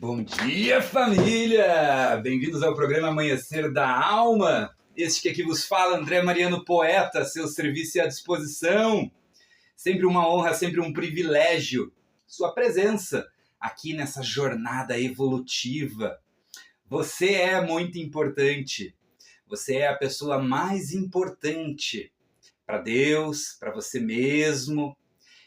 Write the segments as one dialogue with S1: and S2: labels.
S1: Bom dia, família! Bem-vindos ao programa Amanhecer da Alma. Este que aqui vos fala, André Mariano Poeta, seu serviço à disposição. Sempre uma honra, sempre um privilégio sua presença aqui nessa jornada evolutiva. Você é muito importante. Você é a pessoa mais importante para Deus, para você mesmo.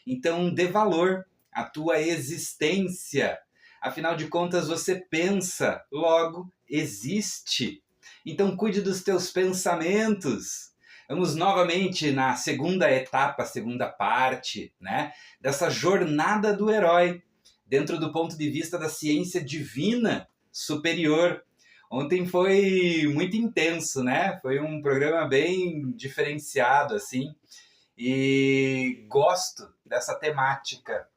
S1: Então, dê valor à tua existência. Afinal de contas, você pensa, logo existe. Então, cuide dos teus pensamentos. Vamos novamente na segunda etapa, segunda parte, né, dessa jornada do herói, dentro do ponto de vista da ciência divina superior. Ontem foi muito intenso, né? Foi um programa bem diferenciado, assim, e gosto dessa temática.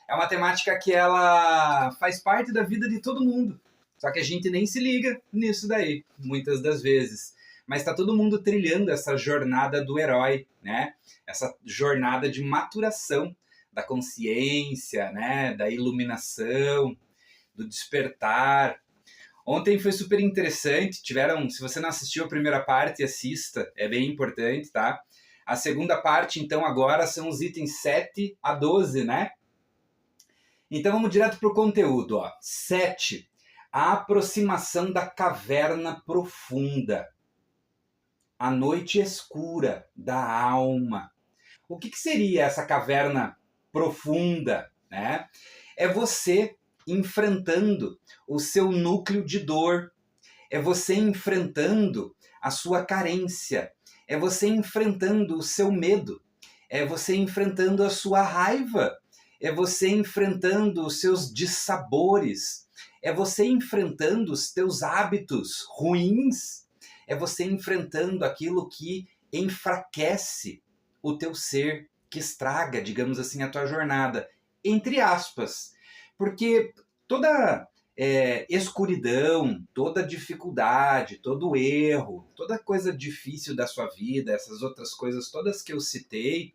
S1: É uma temática que ela faz parte da vida de todo mundo. Só que a gente nem se liga nisso daí, muitas das vezes. Mas está todo mundo trilhando essa jornada do herói, né? Essa jornada de maturação da consciência, né? Da iluminação, do despertar. Ontem foi super interessante. Se você não assistiu a primeira parte, assista. É bem importante, tá? A segunda parte, então, agora são os itens 7 a 12, né? Então vamos direto para o conteúdo. Ó. 7. A aproximação da caverna profunda. A noite escura da alma. O que seria essa caverna profunda? Né? É você enfrentando o seu núcleo de dor. É você enfrentando a sua carência. É você enfrentando o seu medo. É você enfrentando a sua raiva. É você enfrentando os seus dissabores, é você enfrentando os teus hábitos ruins, é você enfrentando aquilo que enfraquece o teu ser, que estraga, digamos assim, a tua jornada, entre aspas. Porque toda escuridão, toda dificuldade, todo erro, toda coisa difícil da sua vida, essas outras coisas todas que eu citei,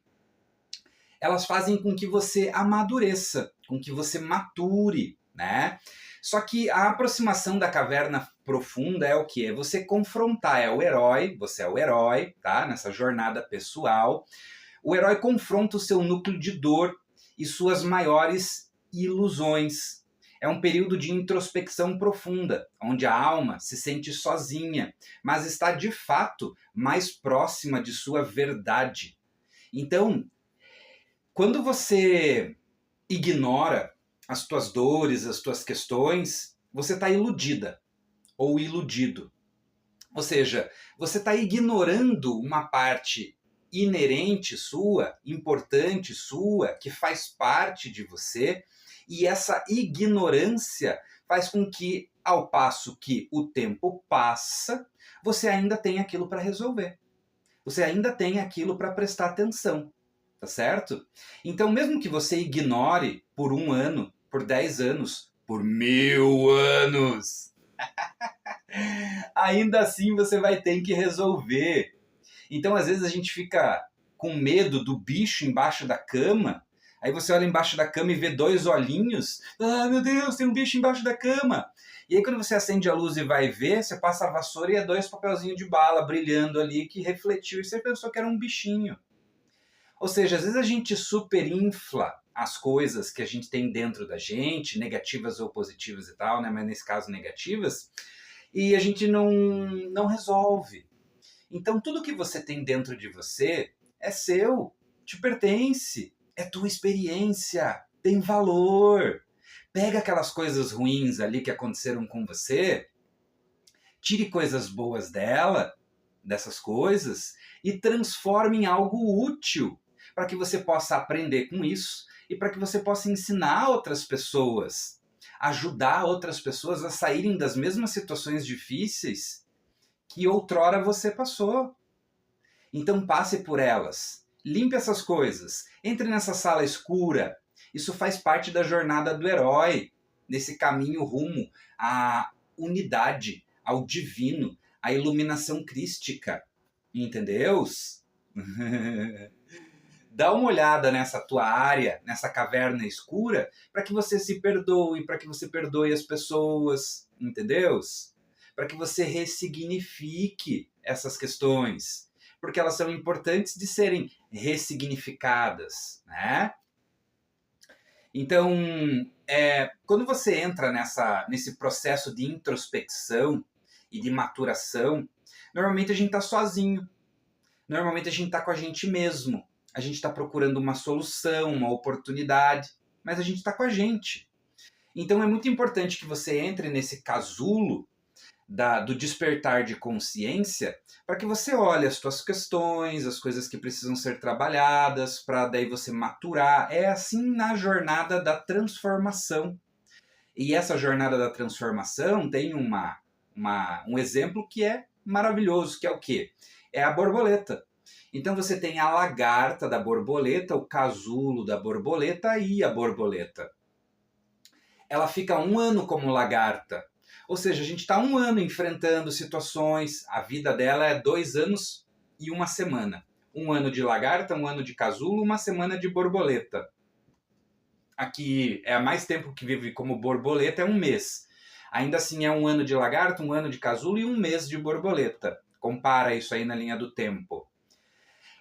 S1: elas fazem com que você amadureça, com que você mature, né? Só que a aproximação da caverna profunda é o que? É você confrontar, você é o herói, tá? Nessa jornada pessoal. O herói confronta o seu núcleo de dor e suas maiores ilusões. É um período de introspecção profunda, onde a alma se sente sozinha, mas está de fato mais próxima de sua verdade. Então, quando você ignora as tuas dores, as tuas questões, você está iludida ou iludido. Ou seja, você está ignorando uma parte inerente sua, importante sua, que faz parte de você, e essa ignorância faz com que, ao passo que o tempo passa, você ainda tem aquilo para resolver. Você ainda tem aquilo para prestar atenção. Tá certo? Então, mesmo que você ignore por 1 ano, por 10 anos, por 1000 anos, ainda assim você vai ter que resolver. Então, às vezes a gente fica com medo do bicho embaixo da cama, aí você olha embaixo da cama e vê 2 olhinhos. Ah, meu Deus, tem um bicho embaixo da cama. E aí quando você acende a luz e vai ver, você passa a vassoura e é 2 papelzinhos de bala brilhando ali que refletiu e você pensou que era um bichinho. Ou seja, às vezes a gente superinfla as coisas que a gente tem dentro da gente, negativas ou positivas e tal, né? Mas nesse caso negativas, e a gente não resolve. Então tudo que você tem dentro de você é seu, te pertence, é tua experiência, tem valor. Pega aquelas coisas ruins ali que aconteceram com você, tire coisas boas dessas coisas, e transforme em algo útil, para que você possa aprender com isso e para que você possa ensinar outras pessoas, ajudar outras pessoas a saírem das mesmas situações difíceis que outrora você passou. Então passe por elas, limpe essas coisas, entre nessa sala escura. Isso faz parte da jornada do herói, nesse caminho rumo à unidade, ao divino, à iluminação crística. Entendeu? dá uma olhada nessa tua área, nessa caverna escura, para que você se perdoe, para que você perdoe as pessoas, entendeu? Para que você ressignifique essas questões, porque elas são importantes de serem ressignificadas, né? Então, quando você entra nesse processo de introspecção e de maturação, normalmente a gente está sozinho, normalmente a gente está com a gente mesmo, a gente está procurando uma solução, uma oportunidade, mas a gente está com a gente. Então é muito importante que você entre nesse casulo do despertar de consciência, para que você olhe as suas questões, as coisas que precisam ser trabalhadas, para daí você maturar. É assim na jornada da transformação. E essa jornada da transformação tem um exemplo que é maravilhoso, que é o quê? É a borboleta. Então você tem a lagarta da borboleta, o casulo da borboleta e a borboleta. Ela fica 1 ano como lagarta. Ou seja, a gente está 1 ano enfrentando situações, a vida dela é 2 anos e 1 semana. 1 ano de lagarta, 1 ano de casulo, 1 semana de borboleta. Aqui é mais tempo que vive como borboleta, é 1 mês. Ainda assim é 1 ano de lagarta, 1 ano de casulo e 1 mês de borboleta. Compara isso aí na linha do tempo.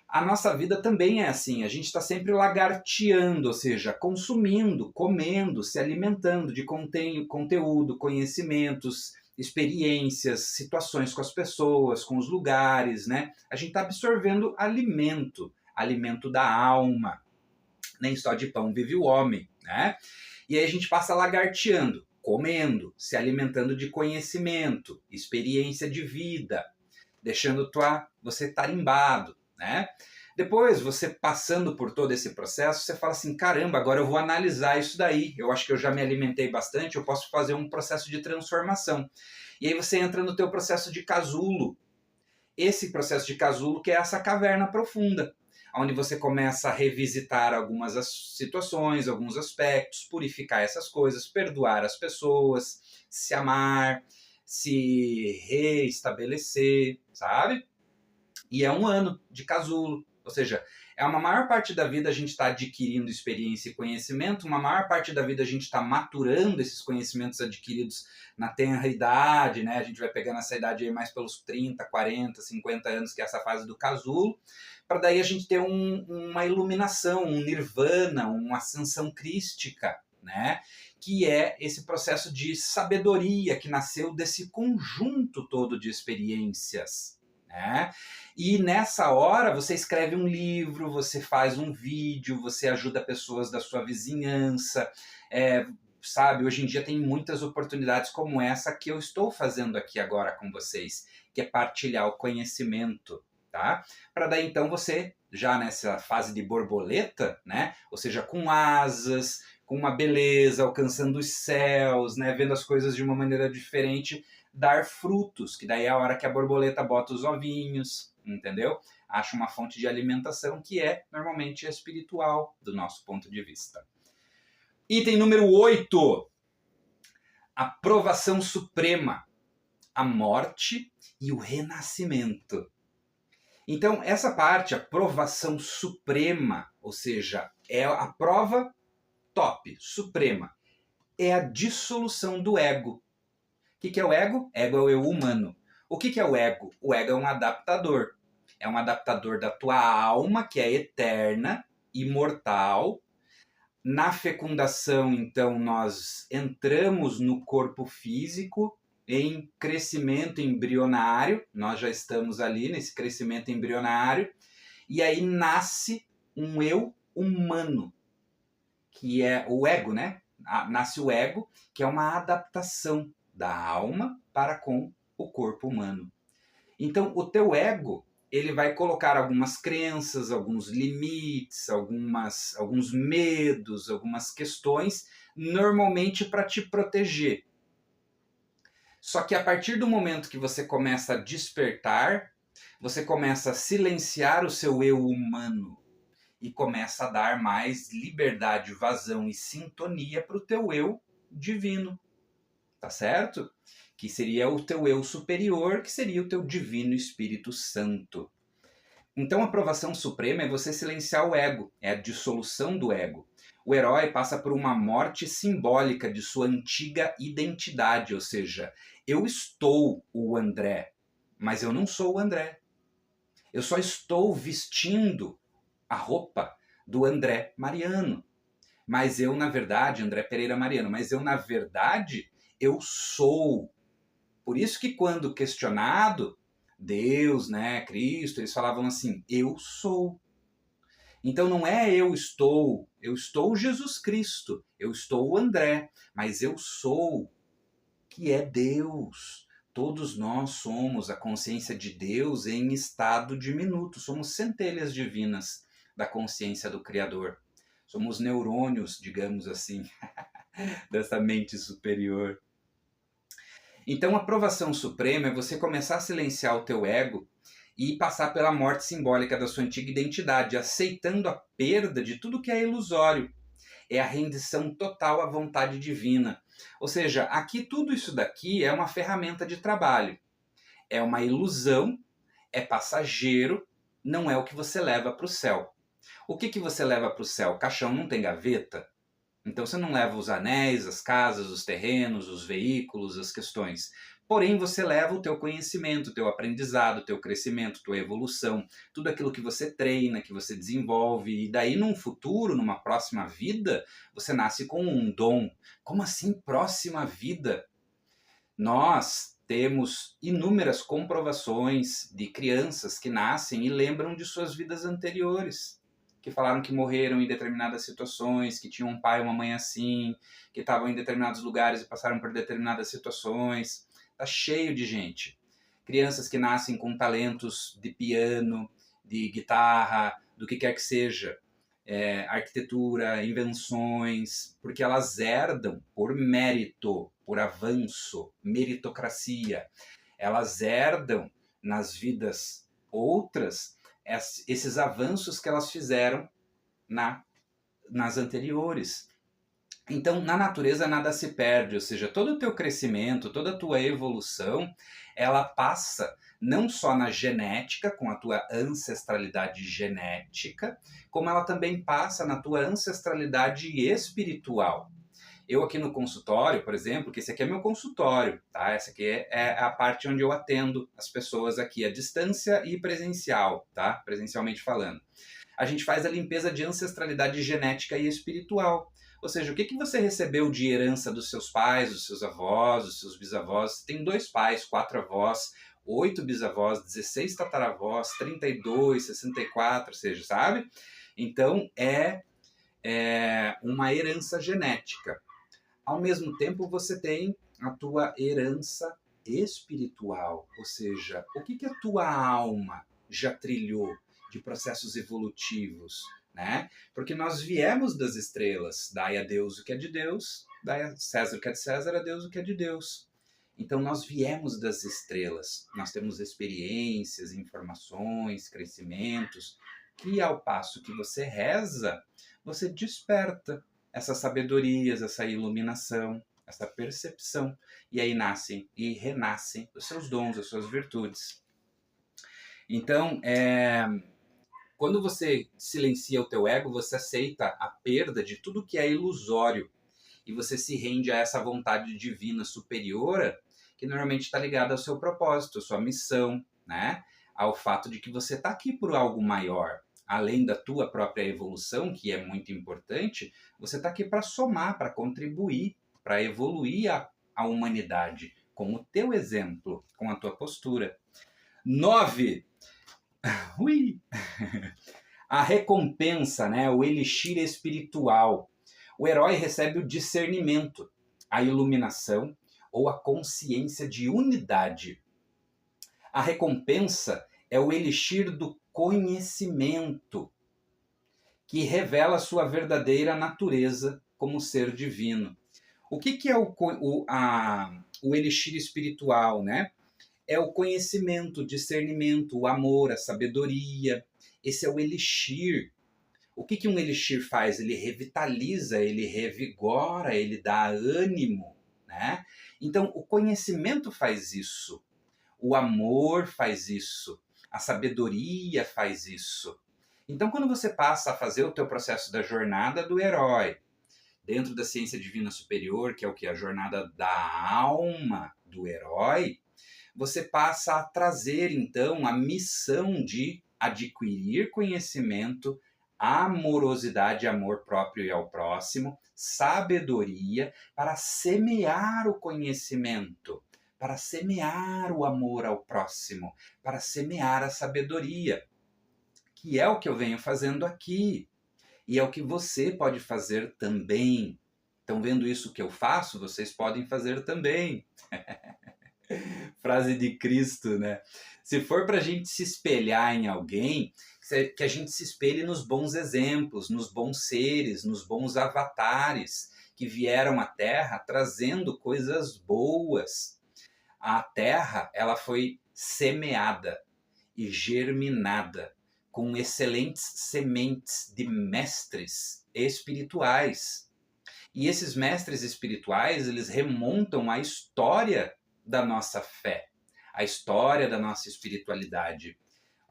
S1: A nossa vida também é assim, a gente está sempre lagarteando, ou seja, consumindo, comendo, se alimentando de conteúdo, conhecimentos, experiências, situações com as pessoas, com os lugares, né? A gente está absorvendo alimento, alimento da alma. Nem só de pão vive o homem, né? E aí a gente passa lagarteando, comendo, se alimentando de conhecimento, experiência de vida, deixando você tarimbado, né? Depois, você passando por todo esse processo, você fala assim, caramba, agora eu vou analisar isso daí, eu acho que eu já me alimentei bastante, eu posso fazer um processo de transformação. E aí você entra no teu processo de casulo. Esse processo de casulo que é essa caverna profunda, onde você começa a revisitar algumas situações, alguns aspectos, purificar essas coisas, perdoar as pessoas, se amar, se reestabelecer, sabe? E é 1 ano de casulo, ou seja, uma maior parte da vida a gente está adquirindo experiência e conhecimento, uma maior parte da vida a gente está maturando esses conhecimentos adquiridos na tenra idade, né? A gente vai pegando essa idade aí mais pelos 30, 40, 50 anos, que é essa fase do casulo, para daí a gente ter uma iluminação, um nirvana, uma ascensão crística, né? Que é esse processo de sabedoria que nasceu desse conjunto todo de experiências, né? E nessa hora você escreve um livro, você faz um vídeo, você ajuda pessoas da sua vizinhança, sabe? Hoje em dia tem muitas oportunidades como essa que eu estou fazendo aqui agora com vocês, que é partilhar o conhecimento, tá? Para daí então você, já nessa fase de borboleta, né? Ou seja, com asas, com uma beleza, alcançando os céus, né? Vendo as coisas de uma maneira diferente, dar frutos, que daí é a hora que a borboleta bota os ovinhos, entendeu? Acha uma fonte de alimentação que é normalmente espiritual do nosso ponto de vista. Item número 8. A provação suprema, a morte e o renascimento. Então, essa parte, a provação suprema, ou seja, é a prova top, suprema, é a dissolução do ego. O que é o ego? Ego é o eu humano. O que é o ego? O ego é um adaptador. É um adaptador da tua alma, que é eterna, imortal. Na fecundação, então, nós entramos no corpo físico em crescimento embrionário. Nós já estamos ali nesse crescimento embrionário. E aí nasce um eu humano, que é o ego, né? Nasce o ego, que é uma adaptação da alma para com o corpo humano. Então, o teu ego, ele vai colocar algumas crenças, alguns limites, alguns medos, algumas questões, normalmente para te proteger. Só que a partir do momento que você começa a despertar, você começa a silenciar o seu eu humano e começa a dar mais liberdade, vazão e sintonia para o teu eu divino. Tá certo? Que seria o teu eu superior, que seria o teu divino Espírito Santo. Então a aprovação suprema é você silenciar o ego, é a dissolução do ego. O herói passa por uma morte simbólica de sua antiga identidade, ou seja, eu estou o André, mas eu não sou o André. Eu só estou vestindo a roupa do André Mariano. Mas eu, na verdade, André Pereira Mariano, mas eu, na verdade, eu sou. Por isso que quando questionado, Deus, né, Cristo, eles falavam assim, eu sou. Então não é eu estou Jesus Cristo, eu estou o André, mas eu sou, que é Deus. Todos nós somos a consciência de Deus em estado diminuto, somos centelhas divinas da consciência do Criador. Somos neurônios, digamos assim, dessa mente superior. Então a aprovação suprema é você começar a silenciar o teu ego e passar pela morte simbólica da sua antiga identidade, aceitando a perda de tudo que é ilusório. É a rendição total à vontade divina. Ou seja, aqui tudo isso daqui é uma ferramenta de trabalho. É uma ilusão, é passageiro, não é o que você leva para o céu. O que você leva para o céu? O caixão não tem gaveta? Então você não leva os anéis, as casas, os terrenos, os veículos, as questões. Porém, você leva o teu conhecimento, o teu aprendizado, o teu crescimento, tua evolução, tudo aquilo que você treina, que você desenvolve. E daí, num futuro, numa próxima vida, você nasce com um dom. Como assim próxima vida? Nós temos inúmeras comprovações de crianças que nascem e lembram de suas vidas anteriores, que falaram que morreram em determinadas situações, que tinham um pai ou uma mãe assim, que estavam em determinados lugares e passaram por determinadas situações. Tá cheio de gente. Crianças que nascem com talentos de piano, de guitarra, do que quer que seja, arquitetura, invenções, porque elas herdam por mérito, por avanço, meritocracia. Elas herdam nas vidas outras esses avanços que elas fizeram nas anteriores. Então, na natureza nada se perde, ou seja, todo o teu crescimento, toda a tua evolução, ela passa não só na genética, com a tua ancestralidade genética, como ela também passa na tua ancestralidade espiritual. Eu aqui no consultório, por exemplo, que esse aqui é meu consultório, tá? Essa aqui é a parte onde eu atendo as pessoas aqui à distância e presencial, tá? Presencialmente falando. A gente faz a limpeza de ancestralidade genética e espiritual. Ou seja, o que você recebeu de herança dos seus pais, dos seus avós, dos seus bisavós? Você tem 2 pais, 4 avós, 8 bisavós, 16 tataravós, 32, 64, ou seja, sabe? Então é uma herança genética. Ao mesmo tempo, você tem a tua herança espiritual, ou seja, o que a tua alma já trilhou de processos evolutivos, né? Porque nós viemos das estrelas, dai a Deus o que é de Deus, dai a César o que é de César, a Deus o que é de Deus. Então nós viemos das estrelas, nós temos experiências, informações, crescimentos, que ao passo que você reza, você desperta essas sabedorias, essa iluminação, essa percepção, e aí nascem e renascem os seus dons, as suas virtudes. Então, quando você silencia o teu ego, você aceita a perda de tudo que é ilusório e você se rende a essa vontade divina superior que normalmente está ligada ao seu propósito, à sua missão, né? Ao fato de que você está aqui por algo maior. Além da tua própria evolução, que é muito importante, você está aqui para somar, para contribuir, para evoluir a humanidade com o teu exemplo, com a tua postura. 9. Ui! A recompensa, né? O elixir espiritual. O herói recebe o discernimento, a iluminação ou a consciência de unidade. A recompensa é o elixir do conhecimento, que revela sua verdadeira natureza como ser divino. O que é o elixir espiritual, né? É o conhecimento, o discernimento, o amor, a sabedoria. Esse é o elixir. O que um elixir faz? Ele revitaliza, ele revigora, ele dá ânimo, né? Então, o conhecimento faz isso. O amor faz isso. A sabedoria faz isso. Então, quando você passa a fazer o teu processo da jornada do herói, dentro da ciência divina superior, que é o que? A jornada da alma do herói, você passa a trazer, então, a missão de adquirir conhecimento, amorosidade, amor próprio e ao próximo, sabedoria, para semear o conhecimento, para semear o amor ao próximo, para semear a sabedoria, que é o que eu venho fazendo aqui. E é o que você pode fazer também. Estão vendo isso que eu faço? Vocês podem fazer também. Frase de Cristo, né? Se for para a gente se espelhar em alguém, que a gente se espelhe nos bons exemplos, nos bons seres, nos bons avatares que vieram à Terra trazendo coisas boas. A Terra, ela foi semeada e germinada com excelentes sementes de mestres espirituais. E esses mestres espirituais, eles remontam à história da nossa fé, à história da nossa espiritualidade.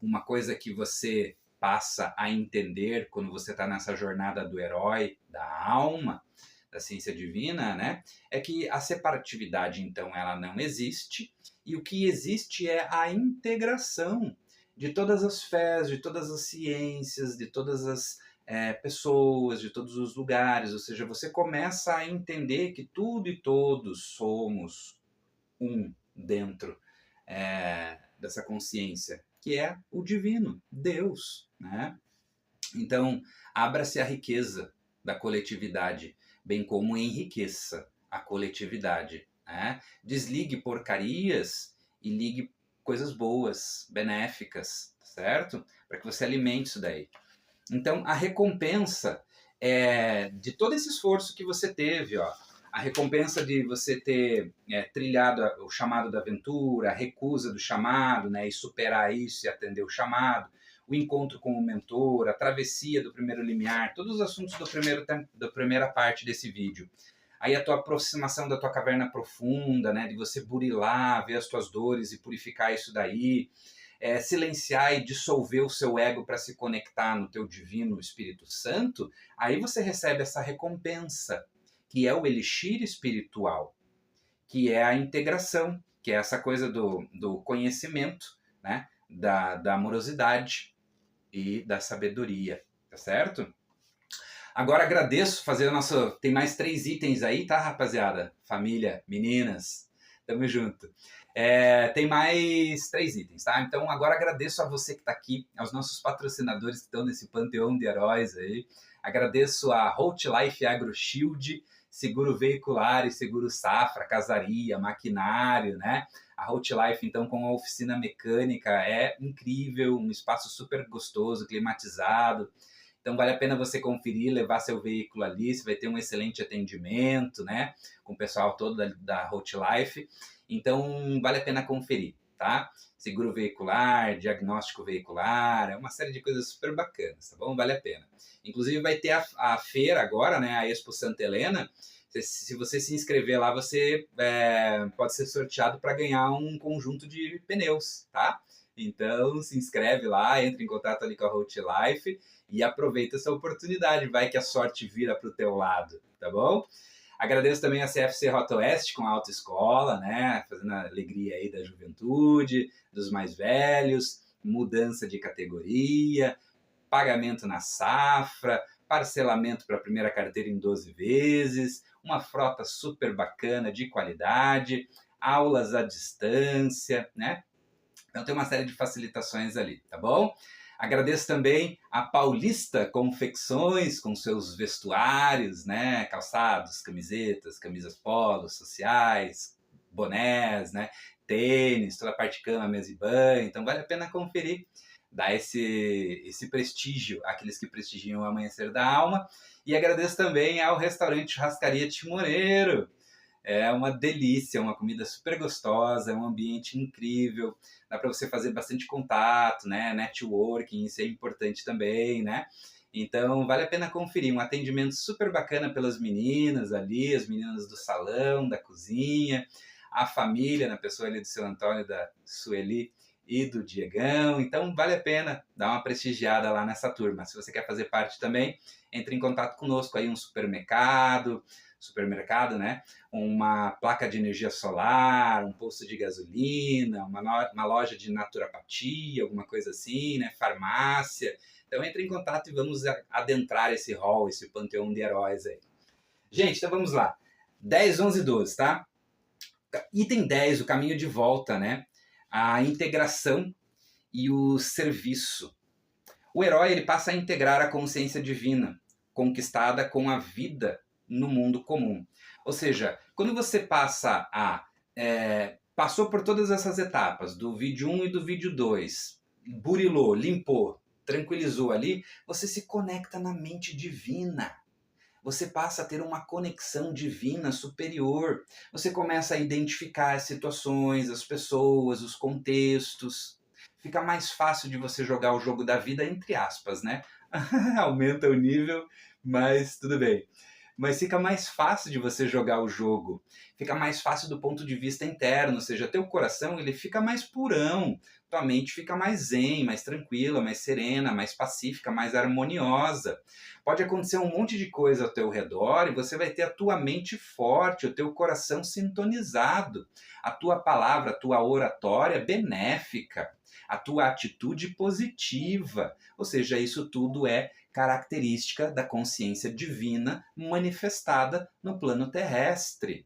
S1: Uma coisa que você passa a entender quando você está nessa jornada do herói, da alma, da ciência divina, né? É que a separatividade, então, ela não existe, e o que existe é a integração de todas as fés, de todas as ciências, de todas as pessoas, de todos os lugares. Ou seja, você começa a entender que tudo e todos somos um dentro dessa consciência, que é o divino, Deus, né? Então, abra-se a riqueza da coletividade, bem como enriqueça a coletividade, né? Desligue porcarias e ligue coisas boas, benéficas, certo? Para que você alimente isso daí. Então, a recompensa de todo esse esforço que você teve, ó, a recompensa de você ter trilhado o chamado da aventura, a recusa do chamado, né, e superar isso e atender o chamado, o encontro com o mentor, a travessia do primeiro limiar, todos os assuntos da primeira parte desse vídeo. Aí a tua aproximação da tua caverna profunda, né, de você burilar, ver as tuas dores e purificar isso daí, silenciar e dissolver o seu ego para se conectar no teu divino Espírito Santo, aí você recebe essa recompensa, que é o elixir espiritual, que é a integração, que é essa coisa do conhecimento, né, da amorosidade e da sabedoria, tá certo? Agora agradeço fazer o nosso... Tem mais 3 itens aí, tá, rapaziada? Família, meninas, tamo junto. Tem mais 3 itens, tá? Então agora agradeço a você que está aqui, aos nossos patrocinadores que estão nesse panteão de heróis aí. Agradeço a Hotlife AgroShield, seguro veicular e seguro safra, casaria, maquinário, né? A Hotlife, então, com a oficina mecânica, é incrível, um espaço super gostoso, climatizado. Então vale a pena você conferir, levar seu veículo ali, você vai ter um excelente atendimento, né? Com o pessoal todo da Hotlife. Então vale a pena conferir, tá? Seguro veicular, diagnóstico veicular, é uma série de coisas super bacanas, tá bom? Vale a pena. Inclusive vai ter a feira agora, né? A Expo Santa Helena. Se você se inscrever lá, você pode ser sorteado para ganhar um conjunto de pneus, tá? Então se inscreve lá, entra em contato ali com a Hotlife e aproveita essa oportunidade, vai que a sorte vira para o teu lado, tá bom? Agradeço também a CFC Rota Oeste com a autoescola, né? Fazendo a alegria aí da juventude, dos mais velhos, mudança de categoria, pagamento na safra, parcelamento para a primeira carteira em 12 vezes, uma frota super bacana, de qualidade, aulas à distância, né? Então tem uma série de facilitações ali, tá bom? Agradeço também a Paulista Confecções com seus vestuários, né? Calçados, camisetas, camisas polos, sociais, bonés, né? Tênis, toda a parte de cama, mesa e banho. Então vale a pena conferir, dar esse prestígio àqueles que prestigiam o Amanhecer da Alma. E agradeço também ao restaurante Churrascaria Timoneiro. É uma delícia, uma comida super gostosa, é um ambiente incrível, dá para você fazer bastante contato, né? Networking, isso é importante também, né? Então vale a pena conferir, um atendimento super bacana pelas meninas ali, as meninas do salão, da cozinha, a família, na pessoa ali do seu Antônio, da Sueli e do Diegão. Então vale a pena dar uma prestigiada lá nessa turma. Se você quer fazer parte também, entre em contato conosco aí, um supermercado, né? Uma placa de energia solar, um posto de gasolina, uma loja de naturopatia, alguma coisa assim, né? Farmácia. Então entre em contato e vamos adentrar esse hall, esse panteão de heróis aí. Gente, então vamos lá. 10, 11 e 12, tá? Item 10, o caminho de volta, né? A integração e o serviço. O herói ele passa a integrar a consciência divina, conquistada com a vida no mundo comum. Ou seja, quando você passa passou por todas essas etapas, do vídeo 1 e do vídeo 2, burilou, limpou, tranquilizou ali, você se conecta na mente divina. Você passa a ter uma conexão divina superior. Você começa a identificar as situações, as pessoas, os contextos. Fica mais fácil de você jogar o jogo da vida, entre aspas, né? Aumenta o nível, mas tudo bem. Mas fica mais fácil de você jogar o jogo. Fica mais fácil do ponto de vista interno, ou seja, teu coração ele fica mais purão, tua mente fica mais zen, mais tranquila, mais serena, mais pacífica, mais harmoniosa. Pode acontecer um monte de coisa ao teu redor e você vai ter a tua mente forte, o teu coração sintonizado, a tua palavra, a tua oratória benéfica, a tua atitude positiva. Ou seja, isso tudo é característica da consciência divina manifestada no plano terrestre.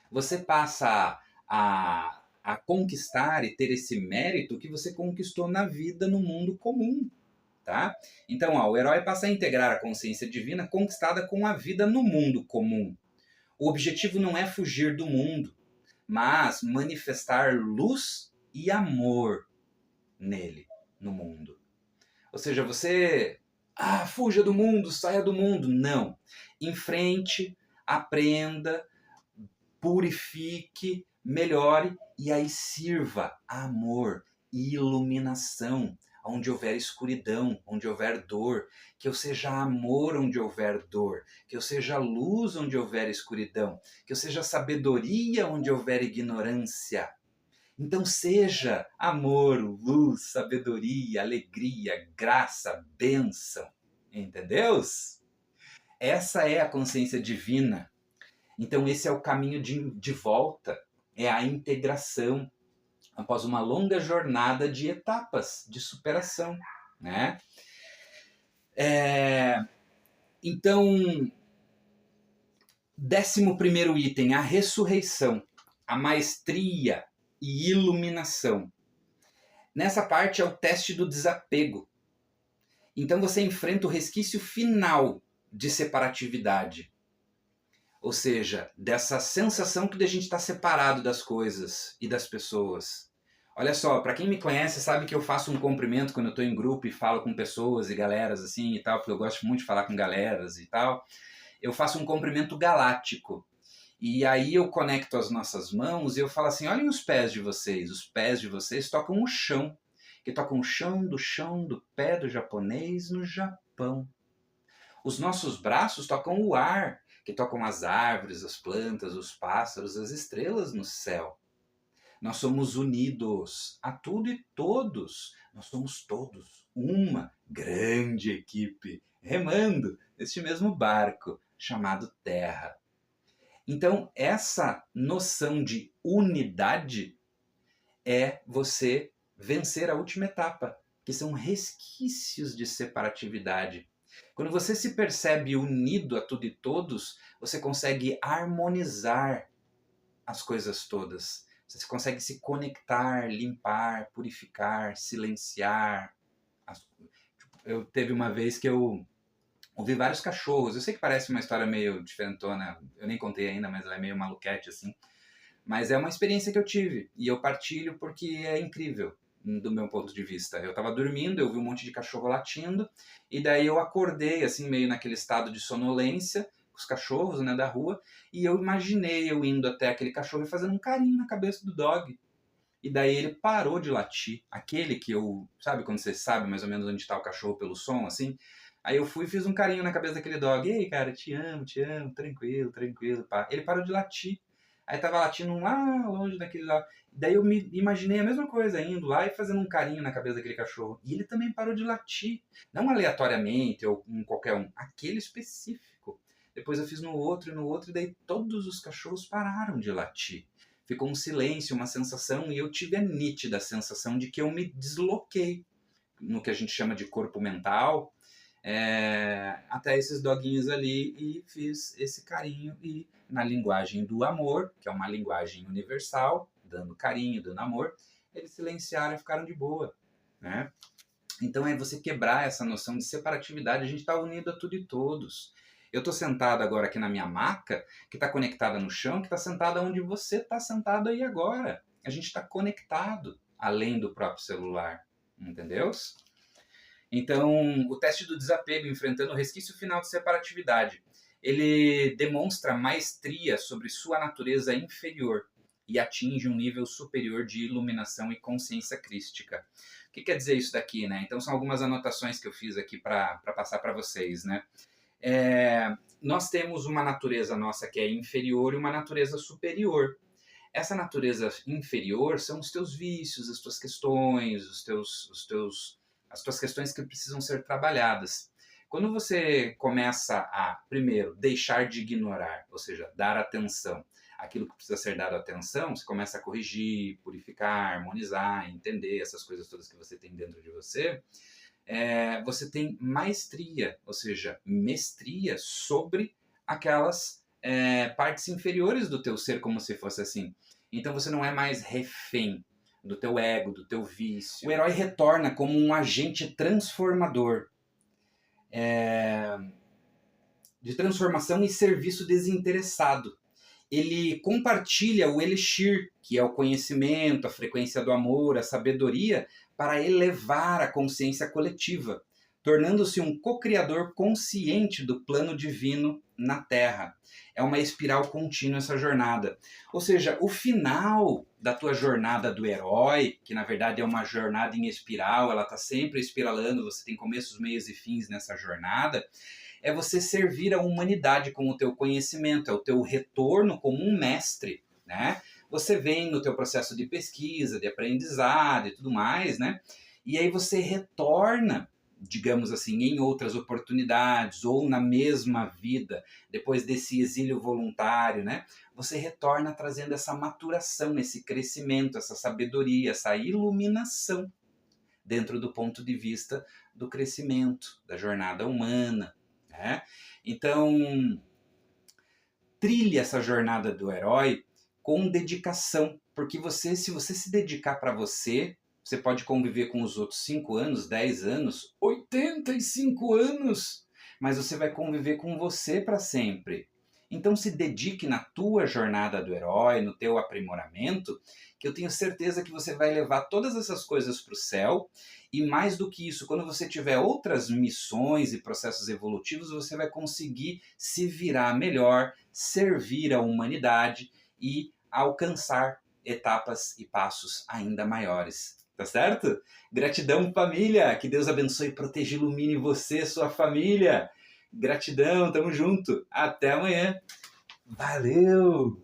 S1: Você passa a conquistar e ter esse mérito que você conquistou na vida no mundo comum. Tá? Então, o herói passa a integrar a consciência divina conquistada com a vida no mundo comum. O objetivo não é fugir do mundo, mas manifestar luz e amor nele, no mundo. Ou seja, você fuja do mundo, saia do mundo. Não. Enfrente, aprenda, purifique, melhore e aí sirva amor e iluminação onde houver escuridão, onde houver dor, que eu seja amor onde houver dor, que eu seja luz onde houver escuridão, que eu seja sabedoria onde houver ignorância. Então seja amor, luz, sabedoria, alegria, graça, bênção. Entendeu? Essa é a consciência divina. Então esse é o caminho de volta, é a integração após uma longa jornada de etapas de superação, né? Então, 11º item, a ressurreição, a maestria e iluminação. Nessa parte é o teste do desapego. Então você enfrenta o resquício final de separatividade. Ou seja, dessa sensação que a gente está separado das coisas e das pessoas. Olha só, para quem me conhece sabe que eu faço um cumprimento quando eu estou em grupo e falo com pessoas e galeras assim e tal, porque eu gosto muito de falar com galeras e tal. Eu faço um cumprimento galáctico. E aí eu conecto as nossas mãos e eu falo assim, olhem os pés de vocês. Os pés de vocês tocam o chão. Que tocam o chão do pé do japonês no Japão. Os nossos braços tocam o ar, que tocam as árvores, as plantas, os pássaros, as estrelas no céu. Nós somos unidos a tudo e todos. Nós somos todos uma grande equipe, remando neste mesmo barco chamado Terra. Então, essa noção de unidade é você vencer a última etapa, que são resquícios de separatividade. Quando você se percebe unido a tudo e todos, você consegue harmonizar as coisas todas. Você consegue se conectar, limpar, purificar, silenciar. Eu teve uma vez que eu ouvi vários cachorros. Eu sei que parece uma história meio diferentona, eu nem contei ainda, mas ela é meio maluquete assim. Mas é uma experiência que eu tive e eu partilho porque é incrível do meu ponto de vista. Eu estava dormindo, eu vi um monte de cachorro latindo e daí eu acordei assim meio naquele estado de sonolência com os cachorros, né, da rua, e eu imaginei eu indo até aquele cachorro e fazendo um carinho na cabeça do dog. E daí ele parou de latir. Aquele que eu... Sabe quando você sabe mais ou menos onde está o cachorro pelo som, assim? Aí eu fui e fiz um carinho na cabeça daquele dog. Ei, cara, te amo, tranquilo, tranquilo, pá. Ele parou de latir. Aí tava latindo lá longe daquele lá. Daí eu me imaginei a mesma coisa, indo lá e fazendo um carinho na cabeça daquele cachorro. E ele também parou de latir. Não aleatoriamente ou em qualquer um, aquele específico. Depois eu fiz no outro, e daí todos os cachorros pararam de latir. Ficou um silêncio, uma sensação, e eu tive a nítida sensação de que eu me desloquei no que a gente chama de corpo mental, até esses doguinhos ali, e fiz esse carinho, e na linguagem do amor, que é uma linguagem universal, dando carinho, dando amor, eles silenciaram e ficaram de boa, né? Então é você quebrar essa noção de separatividade. A gente está unido a tudo e todos. Eu estou sentado agora aqui na minha maca, que está conectada no chão, que está sentada onde você está sentado aí agora. A gente está conectado, além do próprio celular, entendeu? Então, o teste do desapego, enfrentando o resquício final de separatividade, ele demonstra maestria sobre sua natureza inferior e atinge um nível superior de iluminação e consciência crística. O que quer dizer isso daqui, né? Então, são algumas anotações que eu fiz aqui para passar para vocês, né? Nós temos uma natureza nossa que é inferior e uma natureza superior. Essa natureza inferior são os teus vícios, as tuas questões, as tuas questões que precisam ser trabalhadas. Quando você começa a, primeiro, deixar de ignorar, ou seja, dar atenção àquilo que precisa ser dado atenção, você começa a corrigir, purificar, harmonizar, entender essas coisas todas que você tem dentro de você, você tem maestria, ou seja, mestria sobre aquelas partes inferiores do teu ser, como se fosse assim. Então você não é mais refém do teu ego, do teu vício. O herói retorna como um agente transformador, de transformação e serviço desinteressado. Ele compartilha o elixir, que é o conhecimento, a frequência do amor, a sabedoria, para elevar a consciência coletiva, tornando-se um co-criador consciente do plano divino na Terra. É uma espiral contínua essa jornada. Ou seja, o final da tua jornada do herói, que na verdade é uma jornada em espiral, ela está sempre espiralando, você tem começos, meios e fins nessa jornada, é você servir a humanidade com o teu conhecimento, é o teu retorno como um mestre, né? Você vem no teu processo de pesquisa, de aprendizado e tudo mais, né? E aí você retorna, digamos assim, em outras oportunidades ou na mesma vida, depois desse exílio voluntário, né? Você retorna trazendo essa maturação, esse crescimento, essa sabedoria, essa iluminação dentro do ponto de vista do crescimento, da jornada humana, né? Então, trilhe essa jornada do herói com dedicação, porque se você se dedicar para você, você pode conviver com os outros 5 anos, 10 anos, 85 anos, mas você vai conviver com você para sempre. Então se dedique na tua jornada do herói, no teu aprimoramento, que eu tenho certeza que você vai levar todas essas coisas para o céu, e mais do que isso, quando você tiver outras missões e processos evolutivos, você vai conseguir se virar melhor, servir a humanidade e alcançar etapas e passos ainda maiores. Tá certo? Gratidão, família! Que Deus abençoe, proteja e ilumine você, sua família! Gratidão, tamo junto! Até amanhã! Valeu!